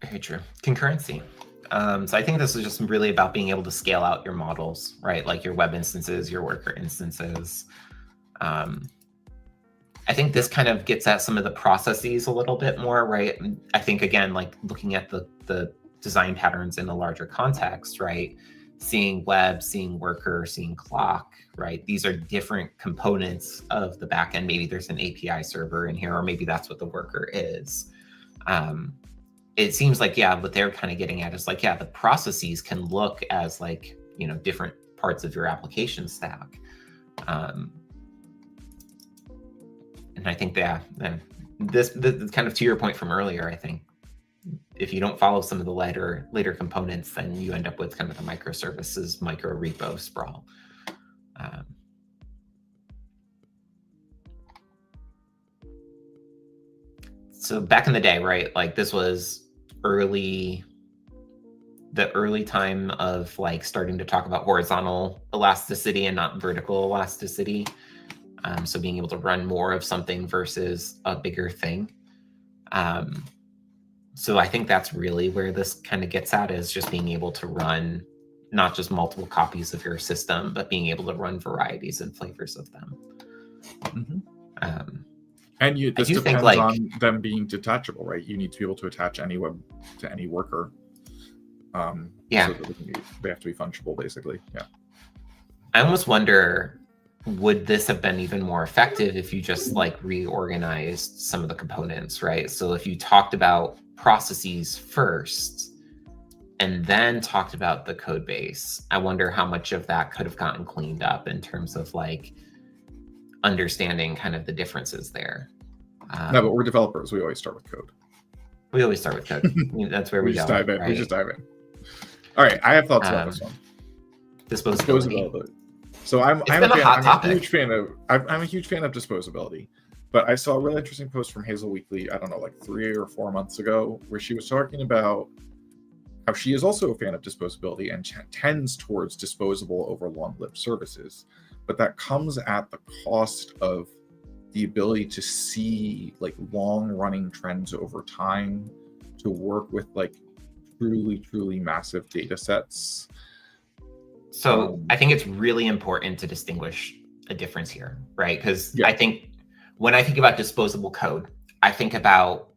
Very true. Concurrency. So I think this is just really about being able to scale out your models, right? Like your web instances, your worker instances. I think this kind of gets at some of the processes a little bit more, right? I think, again, like looking at the design patterns in a larger context, right? Seeing web, seeing worker, seeing clock, right? These are different components of the backend. Maybe there's an API server in here, or maybe that's what the worker is. It seems like, what they're kind of getting at is like, the processes can look as like, different parts of your application stack. And I think this kind of to your point from earlier, I think if you don't follow some of the later components, then you end up with kind of the microservices, micro repo sprawl. So back in the day, right? Like this was the early time of like starting to talk about horizontal elasticity and not vertical elasticity. So being able to run more of something versus a bigger thing. So I think that's really where this kind of gets at, is just being able to run not just multiple copies of your system, but being able to run varieties and flavors of them. And this depends on them being detachable, right? You need to be able to attach any web to any worker. So that they have to be fungible, basically. Yeah. I almost wonder, would this have been even more effective if you just like reorganized some of the components, right? So if you talked about processes first and then talked about the code base, I wonder how much of that could have gotten cleaned up in terms of like understanding kind of the differences there. No, but we're developers. We always start with code. We always start with code. That's where we just go. dive in. Right? We just dive in. All right, I have thoughts about this one. Disposability. So I'm a huge fan of I'm a huge fan of disposability. But I saw a really interesting post from Hazel Weekly, I don't know, like 3 or 4 months ago, where she was talking about how she is also a fan of disposability and tends towards disposable over long-lived services. But that comes at the cost of the ability to see like long-running trends over time, to work with like truly massive data sets. So I think it's really important to distinguish a difference here, right? Because I think when I think about disposable code, I think about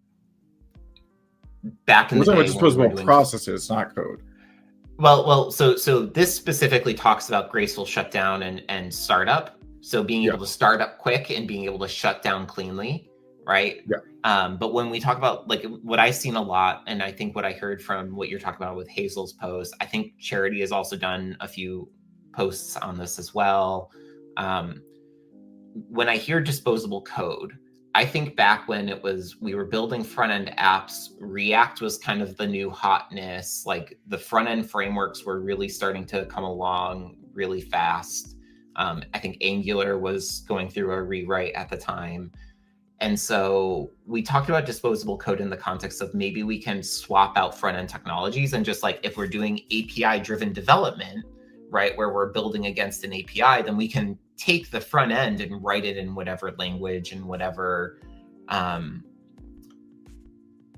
back in the day. We're talking about disposable processes, not code. Well, so this specifically talks about graceful shutdown and startup. So being able to start up quick and being able to shut down cleanly, right? Yeah. But when we talk about like what I've seen a lot, and I think what I heard from what you're talking about with Hazel's post, I think Charity has also done a few posts on this as well. When I hear disposable code, I think back when we were building front-end apps, React was kind of the new hotness. Like the front-end frameworks were really starting to come along really fast. I think Angular was going through a rewrite at the time. And so we talked about disposable code in the context of maybe we can swap out front-end technologies and just like if we're doing API-driven development, right, where we're building against an API, then we can take the front end and write it in whatever language and whatever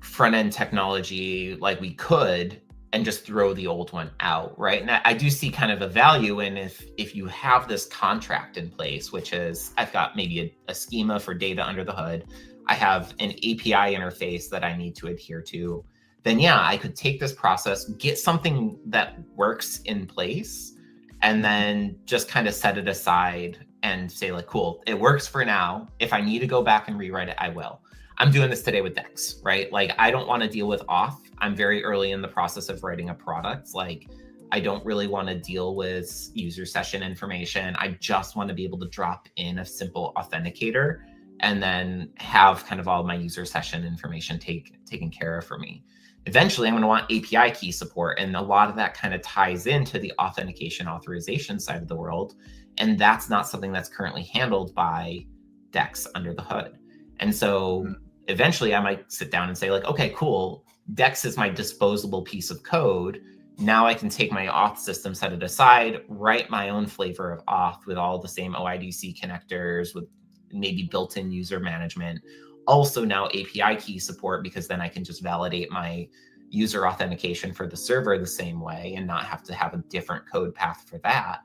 front end technology like we could, and just throw the old one out, right? And I do see kind of a value in if you have this contract in place, which is I've got maybe a schema for data under the hood, I have an API interface that I need to adhere to, then yeah, I could take this process, get something that works in place, and then just kind of set it aside and say like, cool, it works for now. If I need to go back and rewrite it, I will. I'm doing this today with Dex, right? Like I don't want to deal with auth. I'm very early in the process of writing a product. Like I don't really want to deal with user session information. I just want to be able to drop in a simple authenticator and then have kind of all my user session information taken care of for me. Eventually, I'm going to want API key support. And a lot of that kind of ties into the authentication authorization side of the world. And that's not something that's currently handled by Dex under the hood. And so eventually I might sit down and say like, okay, cool. Dex is my disposable piece of code. Now I can take my auth system, set it aside, write my own flavor of auth with all the same OIDC connectors, with maybe built-in user management. Also now API key support, because then I can just validate my user authentication for the server the same way and not have to have a different code path for that.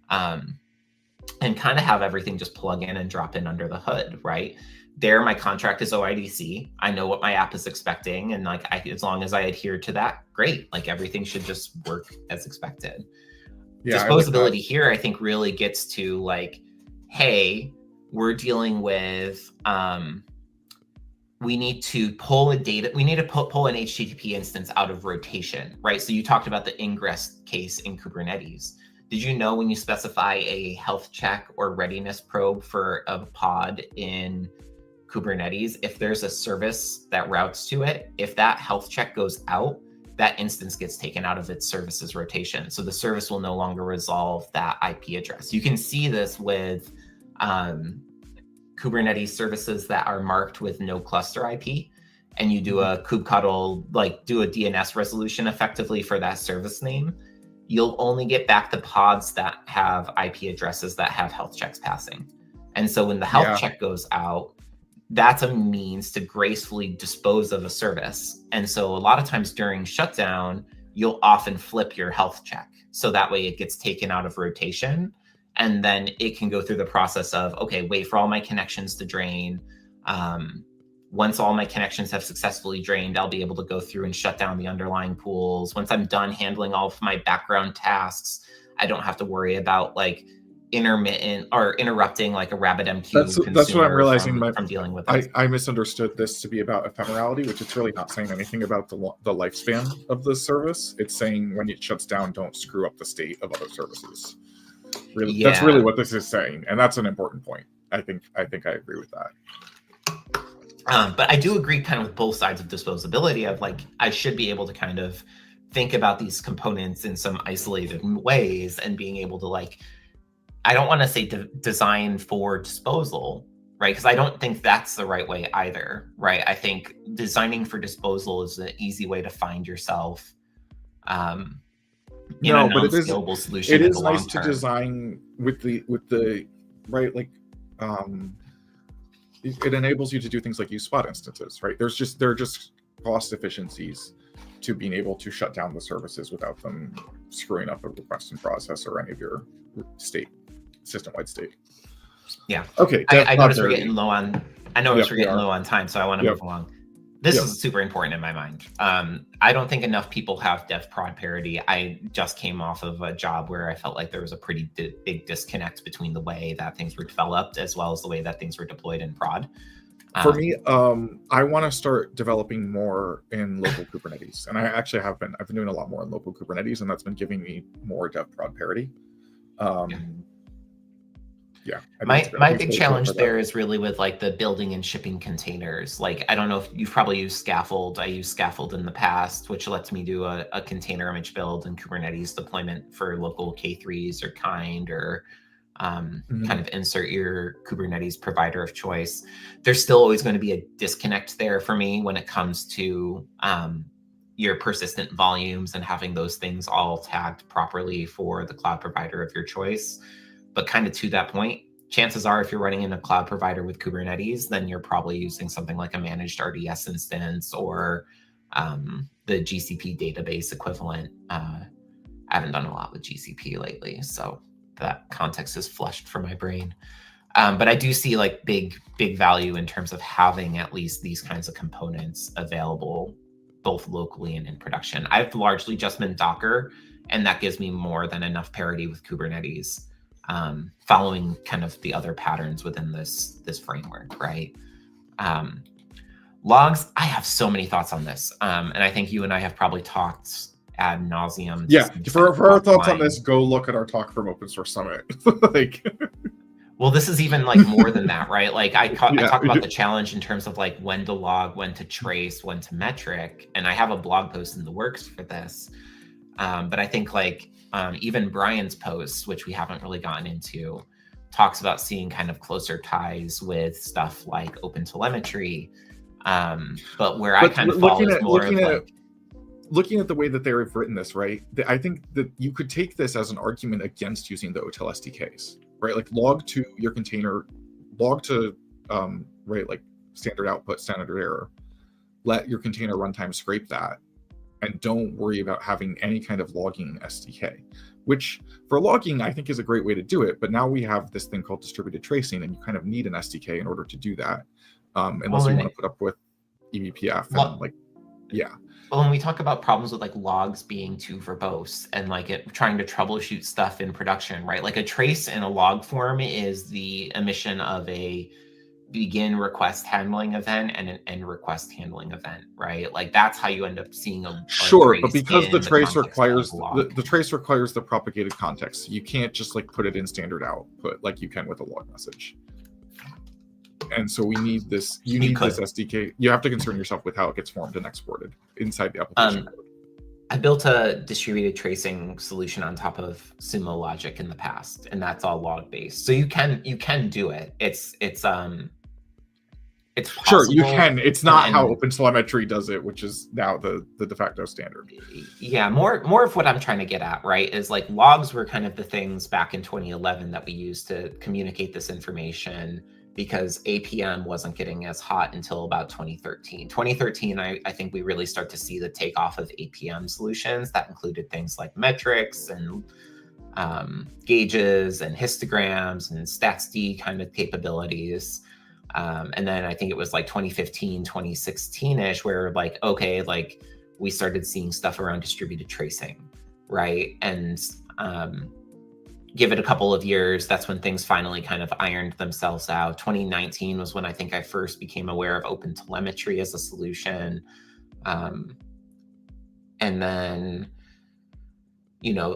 And kind of have everything just plug in and drop in under the hood, right? There, my contract is OIDC. I know what my app is expecting. And like, as long as I adhere to that, great. Like everything should just work as expected. Yeah, disposability here, I think really gets to like, hey, we're dealing with, we need to pull pull an HTTP instance out of rotation, right? So you talked about the ingress case in Kubernetes. Did you know when you specify a health check or readiness probe for a pod in Kubernetes, if there's a service that routes to it, if that health check goes out, that instance gets taken out of its services rotation. So the service will no longer resolve that IP address. You can see this with Kubernetes services that are marked with no cluster IP, and you do a kubectl, like do a DNS resolution effectively for that service name. You'll only get back the pods that have IP addresses that have health checks passing. And so when the health check goes out, that's a means to gracefully dispose of a service. And so a lot of times during shutdown, you'll often flip your health check. So that way it gets taken out of rotation. And then it can go through the process of, okay, wait for all my connections to drain. Once all my connections have successfully drained, I'll be able to go through and shut down the underlying pools. Once I'm done handling all of my background tasks, I don't have to worry about like intermittent or interrupting like a RabbitMQ That's what I'm realizing. from dealing with this. I misunderstood this to be about ephemerality, which it's really not saying anything about the lifespan of the service. It's saying when it shuts down, don't screw up the state of other services. Really, yeah. That's really what this is saying, and that's an important point. I think I agree with that. But I do agree kind of with both sides of disposability of like, I should be able to kind of think about these components in some isolated ways and being able to like, I don't want to say design for disposal, right? Because I don't think that's the right way either, right? I think designing for disposal is an easy way to find yourself in a non-scalable solution. It is nice to design with the right, like it enables you to do things like use spot instances, right? There are just cost efficiencies to being able to shut down the services without them screwing up a request and process or any of your system-wide state. Yeah. Okay. I noticed we're getting low on. I know we're getting low on time, so I want to move along. This is super important in my mind. I don't think enough people have dev prod parity. I just came off of a job where I felt like there was a pretty big disconnect between the way that things were developed as well as the way that things were deployed in prod. For me, I want to start developing more in local Kubernetes, and I actually I've been doing a lot more in local Kubernetes, and that's been giving me more dev prod parity. My big challenge there is really with like the building and shipping containers. Like, I don't know if you've probably used Scaffold. I used Scaffold in the past, which lets me do a container image build and Kubernetes deployment for local K3s or kind or kind of insert your Kubernetes provider of choice. There's still always going to be a disconnect there for me when it comes to your persistent volumes and having those things all tagged properly for the cloud provider of your choice. But kind of to that point, chances are if you're running in a cloud provider with Kubernetes, then you're probably using something like a managed RDS instance or the GCP database equivalent. I haven't done a lot with GCP lately, so that context is flushed from my brain. But I do see like big value in terms of having at least these kinds of components available both locally and in production. I've largely just been Docker, and that gives me more than enough parity with Kubernetes. Following kind of the other patterns within this framework, right? Logs, I have so many thoughts on this. And I think you and I have probably talked ad nauseum. Yeah, for our thoughts on this, go look at our talk from Open Source Summit. Well, this is even like more than that, right? Like I talk about the challenge in terms of like when to log, when to trace, when to metric. And I have a blog post in the works for this. But I think like, even Brian's posts, which we haven't really gotten into, talks about seeing kind of closer ties with stuff like OpenTelemetry. But where I kind of fall is more of like... Looking at the way that they've written this, right? I think that you could take this as an argument against using the OTel SDKs, right? Like log to your container, log to, right, like standard output, standard error. Let your container runtime scrape that. And don't worry about having any kind of logging SDK, which for logging, I think is a great way to do it. But now we have this thing called distributed tracing, and you kind of need an SDK in order to do that, unless you want to put up with eBPF. Well, when we talk about problems with like logs being too verbose and like trying to troubleshoot stuff in production, right? Like a trace in a log form is the emission of a begin request handling event and an end request handling event, right? Like that's how you end up seeing a sure, but because the trace requires the trace requires the propagated context, you can't just like put it in standard output like you can with a log message. And so we need this. You need this SDK. You have to concern yourself with how it gets formed and exported inside the application code. I built a distributed tracing solution on top of Sumo Logic in the past, and that's all log based. So you can do it. It's possible. Sure, you can. It's not how OpenTelemetry does it, which is now the de facto standard. Yeah, more of what I'm trying to get at, right, is like logs were kind of the things back in 2011 that we used to communicate this information because APM wasn't getting as hot until about 2013. 2013, I think we really start to see the takeoff of APM solutions that included things like metrics and gauges and histograms and StatsD kind of capabilities. And then I think it was like 2015, 2016-ish where like, okay, like we started seeing stuff around distributed tracing, right? And give it a couple of years, that's when things finally kind of ironed themselves out. 2019 was when I think I first became aware of OpenTelemetry as a solution. And then,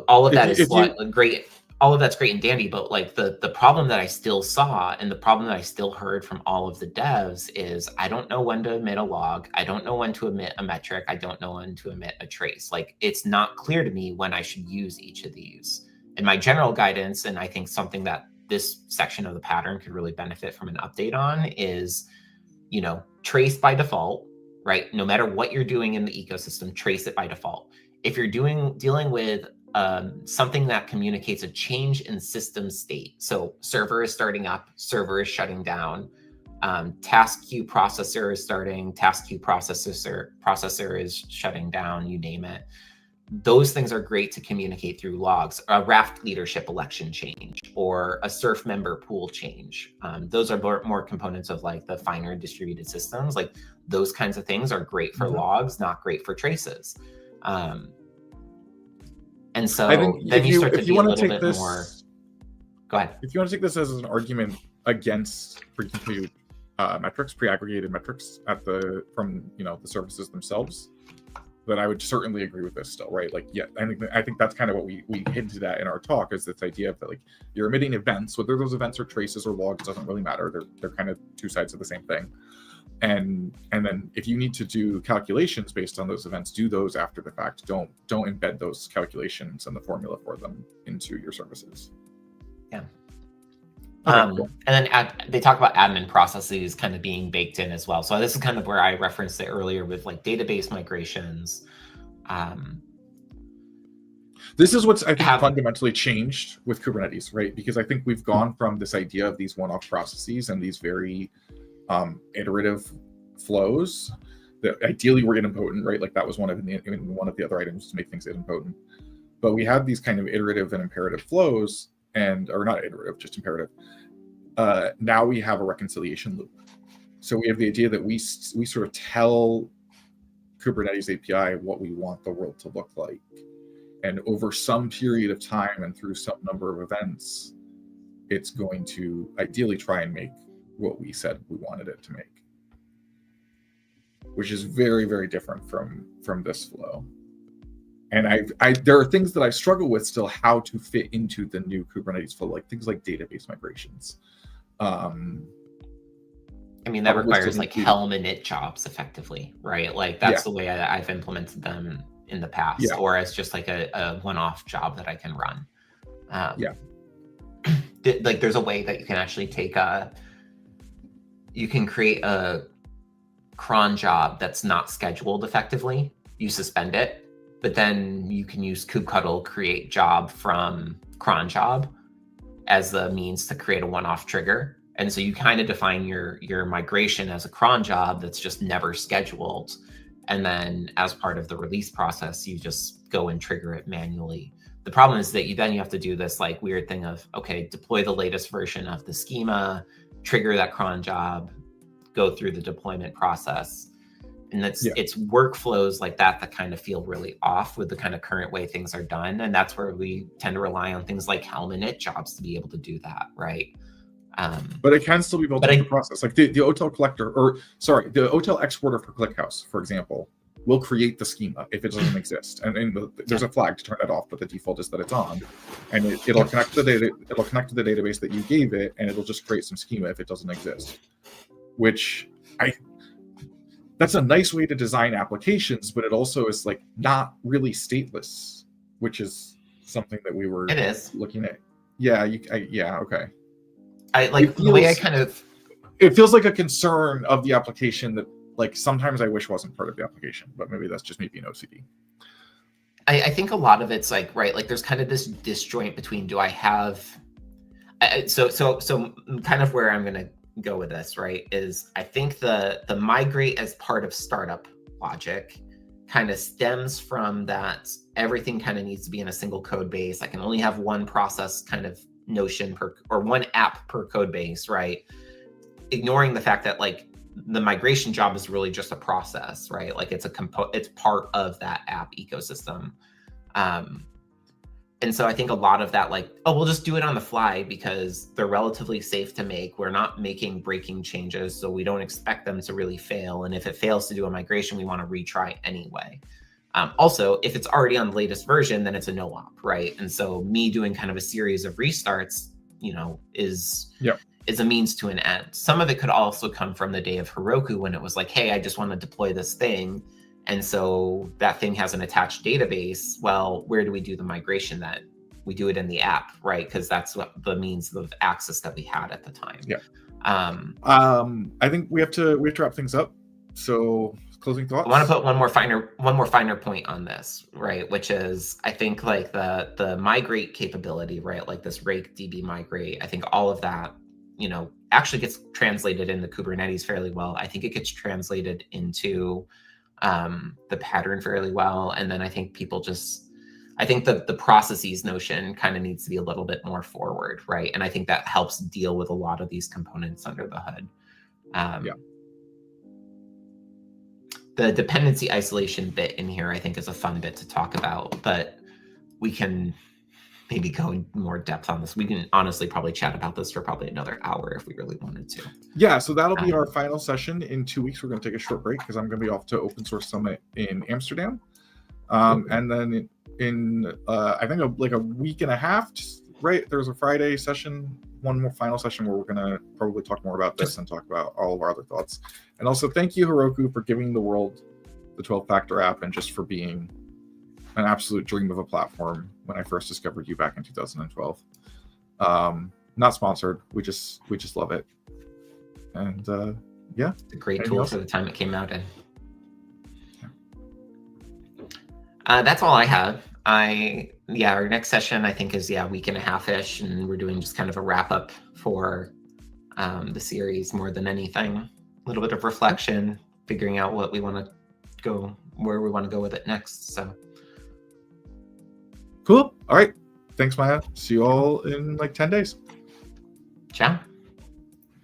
all of that is great. All of that's great and dandy, but like the problem that I still saw and the problem that I still heard from all of the devs is I don't know when to emit a log. I don't know when to emit a metric. I don't know when to emit a trace. Like, it's not clear to me when I should use each of these. And my general guidance, and I think something that this section of the pattern could really benefit from an update on, is, trace by default, right? No matter what you're doing in the ecosystem, trace it by default. If you're dealing with something that communicates a change in system state, so server is starting up, server is shutting down, task queue processor is starting, task queue processor is shutting down, you name it. Those things are great to communicate through logs. A Raft leadership election change or a surf member pool change. Those are more components of like the finer distributed systems. Like, those kinds of things are great for logs, not great for traces. And so then you start to be a little bit more. Go ahead. If you want to take this as an argument against pre-compute metrics, pre-aggregated metrics from the services themselves, then I would certainly agree with this still, right? Like, yeah, I think that's kind of what we hinted at in our talk, is this idea of that, like, you're emitting events, whether those events are traces or logs, doesn't really matter. They're kind of two sides of the same thing. And then if you need to do calculations based on those events, do those after the fact. Don't embed those calculations and the formula for them into your services. Yeah. Okay, cool. And then they talk about admin processes kind of being baked in as well. So this is kind of where I referenced it earlier with like database migrations. This is what's, I think, fundamentally changed with Kubernetes, right? Because I think we've gone from this idea of these one-off processes and these very iterative flows that ideally were idempotent, right? Like, that was one of the other items to make things idempotent. But we had these kind of iterative and imperative flows, or not iterative, just imperative. Now we have a reconciliation loop. So we have the idea that we sort of tell Kubernetes API what we want the world to look like. And over some period of time and through some number of events, it's going to ideally try and make what we said we wanted it to make, which is very, very different from this flow. And there are things that I struggle with still, how to fit into the new Kubernetes flow, like things like database migrations. I mean, that requires like Helm init jobs effectively, right? Like, that's the way I've implemented them in the past, or as just like a one-off job that I can run. Like, there's a way that you can actually you can create a cron job that's not scheduled effectively. You suspend it, but then you can use kubectl create job from cron job as the means to create a one-off trigger. And so you kind of define your migration as a cron job that's just never scheduled. And then as part of the release process, you just go and trigger it manually. The problem is that you have to do this like weird thing of, okay, deploy the latest version of the schema, trigger that cron job, go through the deployment process. And it's workflows like that kind of feel really off with the kind of current way things are done. And that's where we tend to rely on things like Helm init jobs to be able to do that, right? But it can still be built into the process. Like the OTel collector, the OTel exporter for ClickHouse, for example, will create the schema if it doesn't exist. And there's a flag to turn that off, but the default is that it's on. And it'll connect to the data. It'll connect to the database that you gave it, and it'll just create some schema if it doesn't exist. That's a nice way to design applications, but it also is like not really stateless, which is something that we were looking at. Okay. The way I kind of... It feels like a concern of the application that, like, sometimes I wish wasn't part of the application, but maybe that's just me being OCD. I think a lot of it's like, right, like there's kind of this disjoint between do I have... So kind of where I'm going to go with this, right, is I think the migrate as part of startup logic kind of stems from that everything kind of needs to be in a single code base. I can only have one process kind of notion or one app per code base, right? Ignoring the fact that like the migration job is really just a process, right? Like it's part of that app ecosystem. And And so I think a lot of that, like, oh, we'll just do it on the fly because they're relatively safe to make. We're not making breaking changes, so we don't expect them to really fail. And if it fails to do a migration, we want to retry anyway. Also, if it's already on the latest version, then it's a no-op, right? And so me doing kind of a series of restarts, is a means to an end. Some of it could also come from the day of Heroku when it was like, hey, I just want to deploy this thing. And so that thing has an attached database. Well, where do we do the migration then? We do it in the app, right? Because that's what the means of access that we had at the time. Yeah. I think we have to wrap things up. So closing thoughts. I want to put one more finer point on this, right? Which is, I think like the migrate capability, right? Like this rake DB migrate. I think all of that, actually gets translated into Kubernetes fairly well. I think it gets translated into the pattern fairly well. And then I think I think the processes notion kind of needs to be a little bit more forward, right? And I think that helps deal with a lot of these components under the hood. The dependency isolation bit in here, I think, is a fun bit to talk about, but we can maybe go in more depth on this. We can honestly probably chat about this for probably another hour if we really wanted to. Yeah, so that'll be our final session. In 2 weeks, we're going to take a short break because I'm going to be off to Open Source Summit in Amsterdam. And then in, I think, like a week and a half, right, there's a Friday session, one more final session where we're going to probably talk more about this and talk about all of our other thoughts. And also, thank you, Heroku, for giving the world the 12-factor app and just for being an absolute dream of a platform when I first discovered you back in 2012. Not sponsored. We just love it. And yeah. It's a great tool for the time it came out in. That's all I have. Our next session I think is a week and a half-ish, and we're doing just kind of a wrap-up for the series more than anything. A little bit of reflection, figuring out what we want to go, where we want to go with it next. So cool. All right. Thanks, Maya. See you all in like 10 days. Ciao.